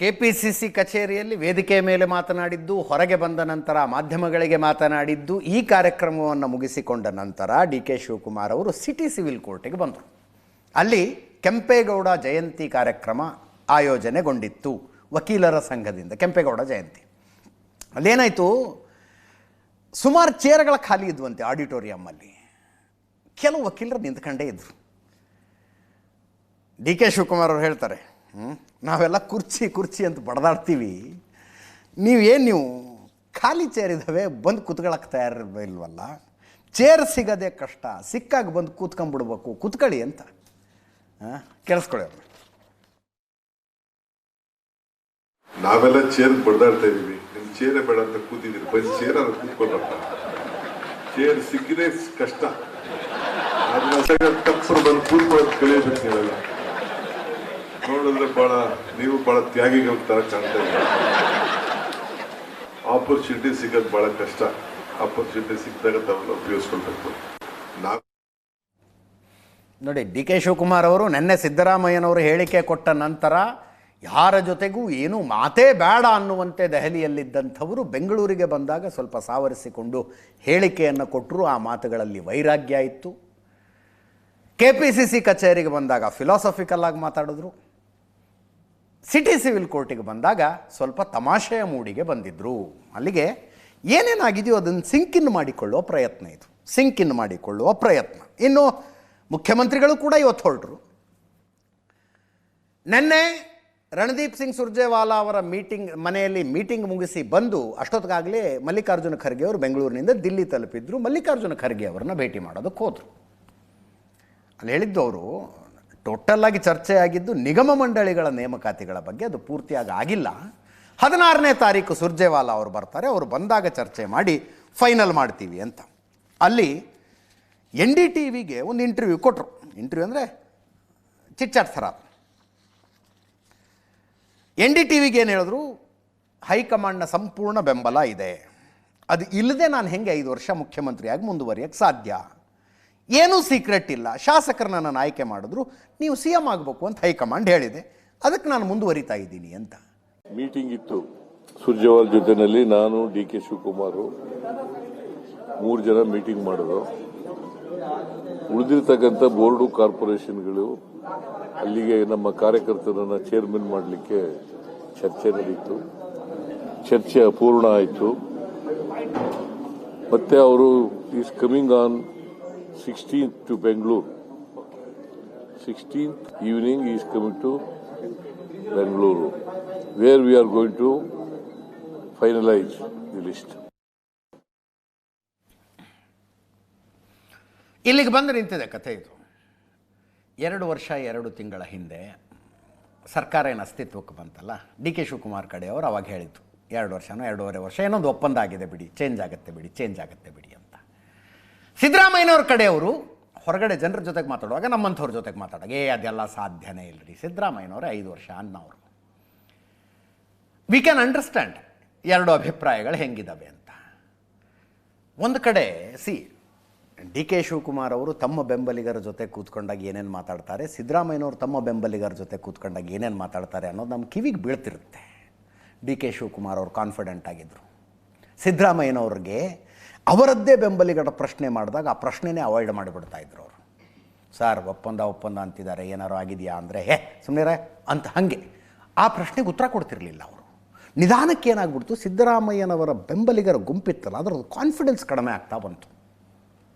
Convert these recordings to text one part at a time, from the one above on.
KPCC ಕಚೇರಿಯಲ್ಲಿ ವೇದಿಕೆ ಮೇಲೆ ಮಾತನಾಡಿದ್ದು, ಹೊರಗೆ ಬಂದ ನಂತರ ಮಾಧ್ಯಮಗಳಿಗೆ ಮಾತನಾಡಿದ್ದು. ಈ ಕಾರ್ಯಕ್ರಮವನ್ನು ಮುಗಿಸಿಕೊಂಡ ನಂತರ ಡಿ ಕೆ ಶಿವಕುಮಾರ್ ಅವರು ಸಿಟಿ ಸಿವಿಲ್ ಕೋರ್ಟಿಗೆ ಬಂದರು. ಅಲ್ಲಿ ಕೆಂಪೇಗೌಡ ಜಯಂತಿ ಕಾರ್ಯಕ್ರಮ ಆಯೋಜನೆಗೊಂಡಿತ್ತು ವಕೀಲರ ಸಂಘದಿಂದ. ಕೆಂಪೇಗೌಡ ಜಯಂತಿ ಅಲ್ಲೇನಾಯಿತು, ಸುಮಾರು ಚೇರ್ಗಳ ಖಾಲಿ ಇದ್ವಂತೆ ಆಡಿಟೋರಿಯಮ್ಮಲ್ಲಿ. ಕೆಲವು ವಕೀಲರು ನಿಂತ್ಕೊಂಡೇ ಇದ್ದರು. ಡಿ ಕೆ ಶಿವಕುಮಾರ್ ಅವರು ಹೇಳ್ತಾರೆ, ನಾವೆಲ್ಲ ಕುರ್ಚಿ ಅಂತ ಬಡದಾಡ್ತೀವಿ, ನೀವು ಖಾಲಿ ಚೇರ್ ಇದ್ದಾವೆ, ಬಂದು ಕೂತ್ಕೊಳ್ಳೋಕೆ ತಯಾರಿಲ್ವಲ್ಲ, ಚೇರ್ ಸಿಗೋದೇ ಕಷ್ಟ, ಸಿಕ್ಕಾಗ ಬಂದು ಕೂತ್ಕೊಂಡ್ಬಿಡ್ಬೇಕು, ಕೂತ್ಕೊಳ್ಳಿ ಅಂತ. ಕೇಳಿಸ್ಕೊಳ್ಳಿ ಅವ್ರು. ನಾವೆಲ್ಲ ಚೇರ್ ಬಡದಾಡ್ತಾ ಇದೀವಿ, ನಿಮ್ ಚೇರೇ ಬೇಡ ಅಂತ ಕೂತಿದ್ದೀರಿ, ಬಂದು ಚೇರ್ ಅದು ಕೂತ್ಕೊಳ್ಬೇಕ, ಚೇರ್ ಸಿಕ್ಕಿದೆ ಕಷ್ಟ, ತಪ್ಪರು ಬಂದು ಕೂತ್ಕೊಳ್ಳೋದು ಕಲಿಯಬೇಕು. ನೀವೆಲ್ಲ ನೋಡಿದ್ರೆ ನೀವು ಬಹಳ ತ್ಯಾಗಿಗಳ ತರ ಕಾಣ್ತಾ ಇದ್ದೀವಿ. ಆಪರ್ಚುನಿಟಿ ಸಿಗೋದು ಬಹಳ ಕಷ್ಟ. ಆಪರ್ಚುನಿಟಿ ಸಿಕ್ಕಿದಾಗ ತಾವೆಲ್ಲ ಉಪಯೋಗಿಸ್ಕೊಳ್ಬೇಕು. ನೋಡಿ, ಡಿ ಕೆ ಶಿವಕುಮಾರ್ ಅವರು ನಿನ್ನೆ ಸಿದ್ದರಾಮಯ್ಯನವರು ಹೇಳಿಕೆ ಕೊಟ್ಟ ನಂತರ ಯಾರ ಜೊತೆಗೂ ಏನೂ ಮಾತೇ ಬೇಡ ಅನ್ನುವಂತೆ ದೆಹಲಿಯಲ್ಲಿದ್ದಂಥವರು ಬೆಂಗಳೂರಿಗೆ ಬಂದಾಗ ಸ್ವಲ್ಪ ಸಾವರಿಸಿಕೊಂಡು ಹೇಳಿಕೆಯನ್ನು ಕೊಟ್ಟರು. ಆ ಮಾತುಗಳಲ್ಲಿ ವೈರಾಗ್ಯ ಇತ್ತು. ಕೆಪಿಸಿಸಿ ಕಚೇರಿಗೆ ಬಂದಾಗ ಫಿಲಾಸಫಿಕಲ್ ಆಗಿ ಮಾತಾಡಿದ್ರು. ಸಿಟಿ ಸಿವಿಲ್ ಕೋರ್ಟಿಗೆ ಬಂದಾಗ ಸ್ವಲ್ಪ ತಮಾಷೆಯ ಮೂಡಿಗೆ ಬಂದಿದ್ದರು. ಅಲ್ಲಿಗೆ ಏನೇನಾಗಿದೆಯೋ ಅದನ್ನು ಸಿಂಕಿನ್ ಮಾಡಿಕೊಳ್ಳುವ ಪ್ರಯತ್ನ ಇದು, ಸಿಂಕಿನ್ ಮಾಡಿಕೊಳ್ಳುವ ಪ್ರಯತ್ನ. ಇನ್ನು ಮುಖ್ಯಮಂತ್ರಿಗಳು ಕೂಡ ಇವತ್ತು ಹೊರಟರು. ನಿನ್ನೆ ರಣದೀಪ್ ಸಿಂಗ್ ಸುರ್ಜೇವಾಲಾ ಅವರ ಮನೆಯಲ್ಲಿ ಮೀಟಿಂಗ್ ಮುಗಿಸಿ ಬಂದು ಅಷ್ಟೊತ್ತಿಗಾಗಲೇ ಮಲ್ಲಿಕಾರ್ಜುನ ಖರ್ಗೆ ಅವರು ಬೆಂಗಳೂರಿನಿಂದ ದಿಲ್ಲಿ ತಲುಪಿದ್ರು. ಮಲ್ಲಿಕಾರ್ಜುನ ಖರ್ಗೆ ಅವರನ್ನು ಭೇಟಿ ಮಾಡೋದಕ್ಕೆ ಹೋದರು. ಅಲ್ಲಿ ಹೇಳಿದ್ದು ಅವರು ಟೋಟಲ್ಲಾಗಿ ಚರ್ಚೆ ಆಗಿದ್ದು ನಿಗಮ ಮಂಡಳಿಗಳ ನೇಮಕಾತಿಗಳ ಬಗ್ಗೆ. ಅದು ಪೂರ್ತಿಯಾಗಿ ಆಗಿಲ್ಲ. 16ನೇ ತಾರೀಕು ಸುರ್ಜೇವಾಲಾ ಅವರು ಬರ್ತಾರೆ, ಅವರು ಬಂದಾಗ ಚರ್ಚೆ ಮಾಡಿ ಫೈನಲ್ ಮಾಡ್ತೀವಿ ಅಂತ. ಅಲ್ಲಿ NDTVಗೆ ಒಂದು ಇಂಟರ್ವ್ಯೂ ಕೊಟ್ಟರು. ಇಂಟರ್ವ್ಯೂ ಅಂದರೆ ಚಿಟ್ಚಾಟ್ ಥರ. NDTVಗೆ ಏನು ಹೇಳಿದ್ರು, ಹೈಕಮಾಂಡ್ನ ಸಂಪೂರ್ಣ ಬೆಂಬಲ ಇದೆ, ಅದು ಇಲ್ಲದೆ ನಾನು ಹೆಂಗೆ 5 ವರ್ಷ ಮುಖ್ಯಮಂತ್ರಿಯಾಗಿ ಮುಂದುವರಿಯೋಕ್ಕೆ ಸಾಧ್ಯ, ಏನೂ ಸೀಕ್ರೆಟ್ ಇಲ್ಲ, ಶಾಸಕರನ್ನ ನಾನು ಆಯ್ಕೆ ಮಾಡಿದ್ರು, ನೀವು CM ಆಗಬೇಕು ಅಂತ ಹೈಕಮಾಂಡ್ ಹೇಳಿದೆ, ಅದಕ್ಕೆ ನಾನು ಮುಂದುವರಿತಾ ಇದ್ದೀನಿ ಅಂತ. ಮೀಟಿಂಗ್ ಇತ್ತು ಸುರ್ಜೇವಾಲ್ ಜೊತೆನಲ್ಲಿ, ನಾನು ಡಿ ಕೆ ಶಿವಕುಮಾರ್ 3 ಜನ ಮೀಟಿಂಗ್ ಮಾಡಿದ್ರು. ಉಳಿದಿರ್ತಕ್ಕಂಥ ಬೋರ್ಡು ಕಾರ್ಪೊರೇಷನ್ಗಳು ಅಲ್ಲಿಗೆ ನಮ್ಮ ಕಾರ್ಯಕರ್ತರನ್ನ ಚೇರ್ಮನ್ ಮಾಡಲಿಕ್ಕೆ ಚರ್ಚೆ ನಡೀತು. ಚರ್ಚೆ ಅಪೂರ್ಣ ಆಯಿತು. ಮತ್ತೆ ಅವರು is coming on 16th to Bangalore. 16th evening he is coming to Bangalore, where we are going to finalize the list. ಇಲ್ಲಿಗೆ ಬಂದು ನಿಂತಿದೆ ಕಥೆ. ಇದು 2 ವರ್ಷ 2 ತಿಂಗಳ ಹಿಂದೆ ಸರ್ಕಾರ ಏನು ಅಸ್ತಿತ್ವಕ್ಕೆ ಬಂತಲ್ಲ, ಡಿ ಕೆ ಶಿವಕುಮಾರ್ ಕಡೆಯವರು ಅವಾಗ ಹೇಳಿತ್ತು 2 ವರ್ಷನೋ 2.5 ವರ್ಷ ಏನೊಂದು ಒಪ್ಪಂದ ಆಗಿದೆ ಬಿಡಿ, ಚೇಂಜ್ ಆಗುತ್ತೆ ಬಿಡಿ ಅಂತ. ಸಿದ್ದರಾಮಯ್ಯನವ್ರ ಕಡೆಯವರು ಹೊರಗಡೆ ಜನರ ಜೊತೆಗೆ ಮಾತಾಡುವಾಗ ನಮ್ಮಂಥವ್ರ ಜೊತೆಗೆ ಮಾತಾಡುವಾಗ ಅದೆಲ್ಲ ಸಾಧ್ಯನೇ ಇಲ್ಲರಿ, ಸಿದ್ದರಾಮಯ್ಯನವರೇ 5 ವರ್ಷ ಅನ್ನೋರು. ವಿ ಕ್ಯಾನ್ ಅಂಡರ್ಸ್ಟ್ಯಾಂಡ್ 2 ಅಭಿಪ್ರಾಯಗಳು ಹೆಂಗಿದ್ದಾವೆ ಅಂತ. ಒಂದು ಕಡೆ ಡಿ ಕೆ ಶಿವಕುಮಾರ್ ಅವರು ತಮ್ಮ ಬೆಂಬಲಿಗರ ಜೊತೆ ಕೂತ್ಕೊಂಡಾಗ ಏನೇನು ಮಾತಾಡ್ತಾರೆ, ಸಿದ್ದರಾಮಯ್ಯನವರು ತಮ್ಮ ಬೆಂಬಲಿಗರ ಜೊತೆ ಕೂತ್ಕೊಂಡಾಗ ಏನೇನು ಮಾತಾಡ್ತಾರೆ ಅನ್ನೋದು ನಮ್ಮ ಕಿವಿಗೆ ಬೀಳ್ತಿರುತ್ತೆ. ಡಿ ಕೆ ಶಿವಕುಮಾರ್ ಅವರು ಕಾನ್ಫಿಡೆಂಟ್ ಆಗಿದ್ದರು. ಸಿದ್ದರಾಮಯ್ಯನವ್ರಿಗೆ ಅವರದ್ದೇ ಬೆಂಬಲಿಗರ ಪ್ರಶ್ನೆ ಮಾಡಿದಾಗ ಆ ಪ್ರಶ್ನೆನೇ ಅವಾಯ್ಡ್ ಮಾಡಿಬಿಡ್ತಾ ಇದ್ರು ಅವರು. ಸರ್ ಒಪ್ಪಂದ ಅಂತಿದ್ದಾರೆ, ಏನಾರು ಆಗಿದೆಯಾ ಅಂದರೆ ಸುಮ್ಮನೆ ಅಂತ ಹಾಗೆ ಆ ಪ್ರಶ್ನೆಗೆ ಉತ್ತರ ಕೊಡ್ತಿರಲಿಲ್ಲ ಅವರು. ನಿಧಾನಕ್ಕೆ ಏನಾಗ್ಬಿಡ್ತು, ಸಿದ್ದರಾಮಯ್ಯನವರ ಬೆಂಬಲಿಗರ ಗುಂಪಿತ್ತಲ್ಲ ಅದರದ್ದು ಕಾನ್ಫಿಡೆನ್ಸ್ ಕಡಿಮೆ ಆಗ್ತಾ ಬಂತು.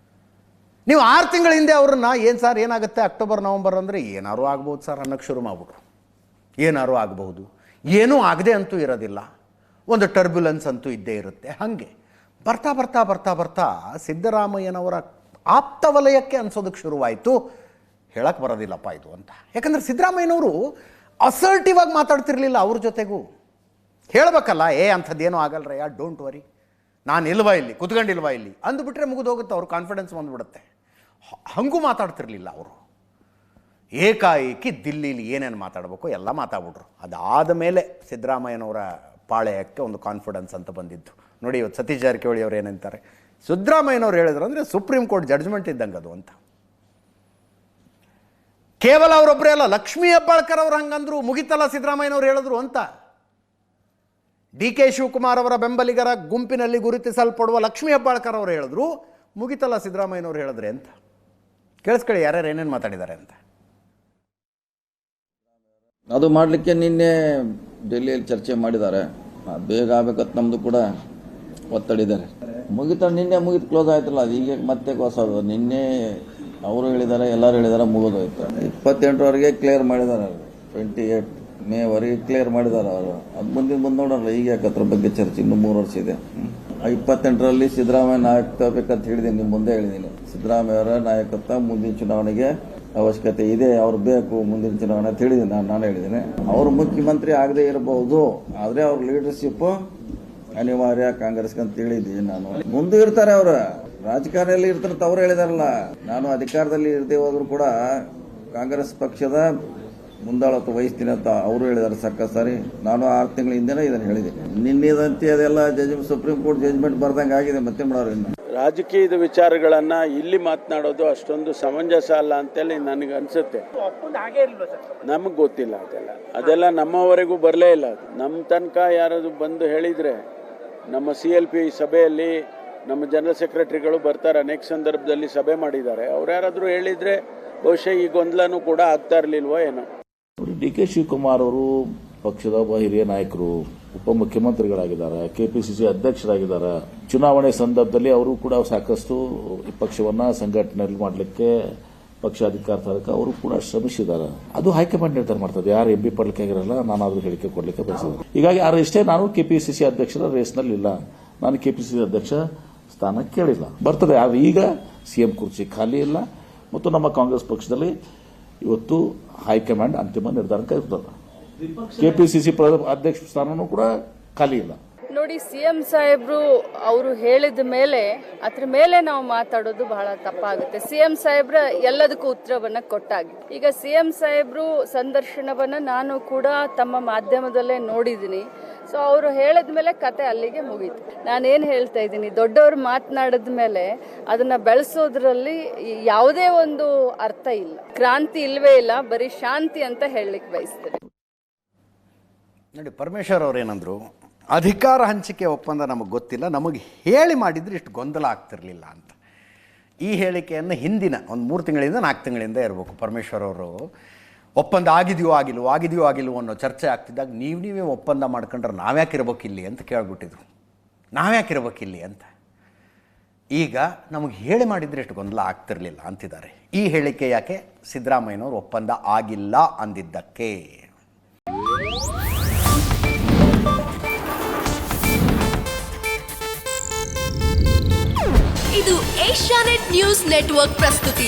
ನೀವು 6 ತಿಂಗಳ ಹಿಂದೆ ಅವ್ರನ್ನ ಏನು ಸರ್ ಏನಾಗುತ್ತೆ ಅಕ್ಟೋಬರ್ ನವಂಬರ್ ಅಂದರೆ ಏನಾರು ಆಗ್ಬೋದು ಸರ್ ಅನ್ನೋಕ್ಕೆ ಶುರು ಮಾಡಿಬಿಟ್ರು. ಏನಾರು ಆಗಬಹುದು, ಏನೂ ಆಗದೆ ಅಂತೂ ಇರೋದಿಲ್ಲ, ಒಂದು ಟರ್ಬ್ಯುಲೆನ್ಸ್ ಅಂತೂ ಇದ್ದೇ ಇರುತ್ತೆ. ಹಾಗೆ ಬರ್ತಾ ಸಿದ್ದರಾಮಯ್ಯನವರ ಆಪ್ತ ವಲಯಕ್ಕೆ ಅನ್ಸೋದಕ್ಕೆ ಶುರುವಾಯಿತು, ಹೇಳಕ್ಕೆ ಬರೋದಿಲ್ಲಪ್ಪ ಇದು ಅಂತ. ಯಾಕಂದರೆ ಸಿದ್ದರಾಮಯ್ಯನವರು ಅಸರ್ಟಿವ್ ಆಗಿ ಮಾತಾಡ್ತಿರ್ಲಿಲ್ಲ ಅವ್ರ ಜೊತೆಗೂ. ಹೇಳಬೇಕಲ್ಲ, ಅಂಥದ್ದೇನೂ ಆಗಲ್ರಯ್ಯ, ಡೋಂಟ್ ವರಿ, ನಾನು ಇಲ್ವಾ ಇಲ್ಲಿ ಕುತ್ಕೊಂಡಿಲ್ವಾ ಇಲ್ಲಿ ಅಂದುಬಿಟ್ರೆ ಮುಗಿದೋಗುತ್ತೆ, ಅವ್ರ ಕಾನ್ಫಿಡೆನ್ಸ್ ಬಂದುಬಿಡುತ್ತೆ. ಹಂಗೂ ಮಾತಾಡ್ತಿರ್ಲಿಲ್ಲ ಅವರು. ಏಕಾಏಕಿ ದಿಲ್ಲಿಲಿ ಏನೇನು ಮಾತಾಡಬೇಕು ಎಲ್ಲ ಮಾತಾಡ್ಬಿಟ್ರು. ಅದಾದ ಮೇಲೆ ಸಿದ್ದರಾಮಯ್ಯನವರ ಪಾಳೆಯಕ್ಕೆ ಒಂದು ಕಾನ್ಫಿಡೆನ್ಸ್ ಅಂತ ಬಂದಿದ್ದು. ನೋಡಿ ಇವತ್ತು ಸತೀಶ್ ಜಾರಕಿಹೊಳಿ ಅವರು ಏನಂತಾರೆ, ಸಿದ್ದರಾಮಯ್ಯನವ್ರು ಹೇಳಿದ್ರು ಅಂದರೆ ಸುಪ್ರೀಂ ಕೋರ್ಟ್ ಜಡ್ಜ್ಮೆಂಟ್ ಇದ್ದಂಗೆ ಅದು ಅಂತ. ಕೇವಲ ಅವರೊಬ್ಬರೇ ಅಲ್ಲ, ಲಕ್ಷ್ಮೀ ಹೆಬ್ಬಾಳ್ಕರ್ ಅವ್ರು ಹಂಗಂದ್ರು, ಮುಗಿತಲ್ಲ ಸಿದ್ದರಾಮಯ್ಯನವ್ರು ಹೇಳಿದ್ರು ಅಂತ. DK ಶಿವಕುಮಾರ್ ಅವರ ಬೆಂಬಲಿಗರ ಗುಂಪಿನಲ್ಲಿ ಗುರುತಿಸಲ್ಪಡುವ ಲಕ್ಷ್ಮೀ ಹೆಬ್ಬಾಳ್ಕರ್ ಅವರು ಹೇಳಿದ್ರು, ಮುಗಿತಲ್ಲ ಸಿದ್ದರಾಮಯ್ಯನವರು ಹೇಳಿದ್ರೆ ಅಂತ. ಕೇಳಿಸ್ಕೊಳ್ಳಿ ಯಾರ್ಯಾರು ಏನೇನು ಮಾತಾಡಿದ್ದಾರೆ ಅಂತ. ಅದು ಮಾಡಲಿಕ್ಕೆ ನಿನ್ನೆ ಡೆಲ್ಲಿಯಲ್ಲಿ ಚರ್ಚೆ ಮಾಡಿದ್ದಾರೆ. ಬೇಗ ಆಗಬೇಕಂತ ನಮ್ಮದು ಕೂಡ ಒತ್ತಡಿದ್ದಾರೆ. ನಿನ್ನೆ ಮುಗಿದು ಕ್ಲೋಸ್ ಆಯ್ತಲ್ಲ, ಅದು ಈಗ ಮತ್ತೆ ಹೊಸದು. ನಿನ್ನೆ ಅವರು ಹೇಳಿದ್ದಾರೆ, ಎಲ್ಲರೂ ಹೇಳಿದ್ದಾರೆ, ಮುಗಿದೋಯ್ತು. 28ರವರೆಗೆ ಕ್ಲಿಯರ್ ಮಾಡಿದ್ದಾರೆ. 28 ಮೇವರೆಗೆ ಕ್ಲಿಯರ್ ಮಾಡಿದ್ದಾರೆ ಅವರು. ಅದು ಮುಂದೆ ನೋಡೋಣ, ಈಗ ಯಾಕೆ ಅದ್ರ ಬಗ್ಗೆ ಚರ್ಚೆ. ಇನ್ನೂ 3 ವರ್ಷ ಇದೆ. 28ರಲ್ಲಿ ಸಿದ್ದರಾಮಯ್ಯ ನಾಯಕತ್ವ ಬೇಕಂತ ಹೇಳಿದ್ದೀನಿ, ನಿಮ್ಮ ಮುಂದೆ ಹೇಳಿದ್ದೀನಿ. ಸಿದ್ದರಾಮಯ್ಯ ಅವರ ನಾಯಕತ್ವ ಮುಂದಿನ ಚುನಾವಣೆಗೆ ಅವಶ್ಯಕತೆ ಇದೆ, ಅವ್ರು ಬೇಕು ಮುಂದಿನ ಚುನಾವಣೆ ಅಂತ ಹೇಳಿದ್ದೀನಿ. ನಾನು ಹೇಳಿದ್ದೀನಿ ಅವರು ಮುಖ್ಯಮಂತ್ರಿ ಆಗದೆ ಇರಬಹುದು, ಆದರೆ ಅವ್ರ ಲೀಡರ್ಶಿಪ್ ಅನಿವಾರ್ಯ ಕಾಂಗ್ರೆಸ್ಗೆ ಅಂತ ಹೇಳಿದ್ದೀನಿ. ನಾನು ಮುಂದೆ ಇರ್ತಾರೆ, ಅವರು ರಾಜಕಾರಣದಲ್ಲಿ ಇರ್ತಾರೆ ಅಂತ ಅವ್ರು ಹೇಳಿದಾರಲ್ಲ. ನಾನು ಅಧಿಕಾರದಲ್ಲಿ ಇರದೆ ಹೋದ್ರು ಕೂಡ ಕಾಂಗ್ರೆಸ್ ಪಕ್ಷದ ಮುಂದಾಳತ್ವ ವಹಿಸ್ತೀನಿ ಅಂತ ಅವರು ಹೇಳಿದ್ದಾರೆ ಸಾಕ ಸಾರಿ. ನಾನು 6 ತಿಂಗಳ ಹಿಂದೆನೇ ಇದನ್ನು ಹೇಳಿದ್ದೀನಿ. ನಿನ್ನೆದಂತೆ ಅದೆಲ್ಲ ಸುಪ್ರೀಂ ಕೋರ್ಟ್ ಜಜ್ಮೆಂಟ್ ಬರ್ದಂಗೆ ಆಗಿದೆ, ಮತ್ತೆ ಮಾಡೋರು. ಇನ್ನು ರಾಜಕೀಯದ ವಿಚಾರಗಳನ್ನ ಇಲ್ಲಿ ಮಾತನಾಡೋದು ಅಷ್ಟೊಂದು ಸಮಂಜಸ ಅಲ್ಲ ಅಂತೇಳಿ ನನಗೆ ಅನ್ಸುತ್ತೆ. ನಮಗೆ ಗೊತ್ತಿಲ್ಲ ಅದೆಲ್ಲ ನಮ್ಮವರೆಗೂ ಬರಲೇ ಇಲ್ಲ. ಅದು ನಮ್ಮ ತನಕ ಯಾರಾದ್ರು ಬಂದು ಹೇಳಿದರೆ, ನಮ್ಮ CLP ಸಭೆಯಲ್ಲಿ ನಮ್ಮ ಜನರಲ್ ಸೆಕ್ರೆಟರಿಗಳು ಬರ್ತಾರೆ, ಅನೇಕ ಸಂದರ್ಭದಲ್ಲಿ ಸಭೆ ಮಾಡಿದ್ದಾರೆ. ಅವ್ರು ಯಾರಾದರೂ ಹೇಳಿದರೆ ಬಹುಶಃ ಈ ಗೊಂದಲನೂ ಕೂಡ ಆಗ್ತಾ ಇರಲಿಲ್ವೋ ಏನೋ. DK ಶಿವಕುಮಾರ್ ಅವರು ಪಕ್ಷದ ಒಬ್ಬ ಹಿರಿಯ ನಾಯಕರು, ಉಪಮುಖ್ಯಮಂತ್ರಿಗಳಾಗಿದ್ದಾರೆ, KPCC ಅಧ್ಯಕ್ಷರಾಗಿದ್ದಾರೆ. ಚುನಾವಣೆ ಸಂದರ್ಭದಲ್ಲಿ ಅವರು ಕೂಡ ಸಾಕಷ್ಟು ಈ ಪಕ್ಷವನ್ನ ಸಂಘಟನೆ ಮಾಡಲಿಕ್ಕೆ ಪಕ್ಷ ಅಧಿಕಾರ ತರಕ ಅವರು ಕೂಡ ಶ್ರಮಿಸಿದ್ದಾರೆ. ಅದು ಹೈಕಮಾಂಡ್ ನಿರ್ಧಾರ ಮಾಡ್ತದೆ. ಯಾರು MP ಪಡ್ಲಿಕ್ಕಾಗಿರಲ್ಲ, ನಾನಾದ್ರೂ ಹೇಳಿಕೆ ಕೊಡ್ಲಿಕ್ಕೆ ಬಯಸಿದೆ. ಹೀಗಾಗಿ ಯಾರು ಇಷ್ಟೇ, ನಾನು KPCC ಅಧ್ಯಕ್ಷರ ರೇಸ್ನಲ್ಲಿ ಇಲ್ಲ, ನಾನು KPCC ಅಧ್ಯಕ್ಷ ಸ್ಥಾನ ಕೇಳಿಲ್ಲ. ಬರ್ತದೆ, ಆದ್ರೆ ಈಗ CM ಕುರ್ಚಿ ಖಾಲಿ ಇಲ್ಲ ಮತ್ತು ನಮ್ಮ ಕಾಂಗ್ರೆಸ್ ಪಕ್ಷದಲ್ಲಿ ಇವತ್ತು ಹೈಕಮಾಂಡ್ ಅಂತಿಮ ನಿರ್ಧಾರ ಕೈಗೊಳ್ಳುತ್ತದೆ. KPCC ಅಧ್ಯಕ್ಷ ಸ್ಥಾನನೂ ಕೂಡ ಖಾಲಿ ಇಲ್ಲ. ನೋಡಿ, CM ಸಾಹೇಬ್ರು ಅವರು ಹೇಳಿದ ಮೇಲೆ ಅದ್ರ ಮೇಲೆ ನಾವು ಮಾತಾಡೋದು ಬಹಳ ತಪ್ಪಾಗುತ್ತೆ. CM ಸಾಹೇಬ್ರ ಎಲ್ಲದಕ್ಕೂ ಉತ್ತರವನ್ನ ಕೊಟ್ಟಾಗಿ. ಈಗ CM ಸಾಹೇಬ್ರು ಸಂದರ್ಶನವನ್ನ ನಾನು ಕೂಡ ತಮ್ಮ ಮಾಧ್ಯಮದಲ್ಲೇ ನೋಡಿದ್ದೀನಿ. ಸೊ ಅವರು ಹೇಳಿದ ಮೇಲೆ ಕತೆ ಅಲ್ಲಿಗೆ ಮುಗೀತು. ನಾನೇನು ಹೇಳ್ತಾ ಇದ್ದೀನಿ, ದೊಡ್ಡವರು ಮಾತನಾಡಿದ ಮೇಲೆ ಅದನ್ನ ಬೆಳೆಸೋದ್ರಲ್ಲಿ ಯಾವುದೇ ಒಂದು ಅರ್ಥ ಇಲ್ಲ, ಕ್ರಾಂತಿ ಇಲ್ವೇ ಇಲ್ಲ, ಬರೀ ಶಾಂತಿ ಅಂತ ಹೇಳಲಿಕ್ಕೆ ಬಯಸ್ತೇನೆ. ನೋಡಿ, ಪರಮೇಶ್ವರ್ ಅವರೇನಂದ್ರು, ಅಧಿಕಾರ ಹಂಚಿಕೆ ಒಪ್ಪಂದ ನಮಗೆ ಗೊತ್ತಿಲ್ಲ, ನಮಗೆ ಹೇಳಿ ಮಾಡಿದರೆ ಇಷ್ಟು ಗೊಂದಲ ಆಗ್ತಿರಲಿಲ್ಲ ಅಂತ. ಈ ಹೇಳಿಕೆಯನ್ನು ಹಿಂದಿನ ಒಂದು 3 ತಿಂಗಳಿಂದ 4 ತಿಂಗಳಿಂದ ಇರಬೇಕು. ಪರಮೇಶ್ವರ್ ಅವರು ಒಪ್ಪಂದ ಆಗಿದೆಯೋ ಆಗಿಲ್ವೋ ಅನ್ನೋ ಚರ್ಚೆ ಆಗ್ತಿದ್ದಾಗ ನೀವೇ ಒಪ್ಪಂದ ಮಾಡ್ಕೊಂಡ್ರೆ ನಾವ್ಯಾಕಿರ್ಬೇಕಿಲ್ಲಿ ಅಂತ ಕೇಳ್ಬಿಟ್ಟಿದ್ರು. ನಾವ್ಯಾಕಿರ್ಬೇಕಿಲ್ಲಿ ಅಂತ. ಈಗ ನಮಗೆ ಹೇಳಿ ಮಾಡಿದರೆ ಇಷ್ಟು ಗೊಂದಲ ಆಗ್ತಿರಲಿಲ್ಲ ಅಂತಿದ್ದಾರೆ. ಈ ಹೇಳಿಕೆ ಯಾಕೆ? ಸಿದ್ದರಾಮಯ್ಯನವರು ಒಪ್ಪಂದ ಆಗಿಲ್ಲ ಅಂದಿದ್ದಕ್ಕೆ. ಇದು ಏಷ್ಯಾನೆಟ್ ನ್ಯೂಸ್ ನೆಟ್ವರ್ಕ್ ಪ್ರಸ್ತುತಿ.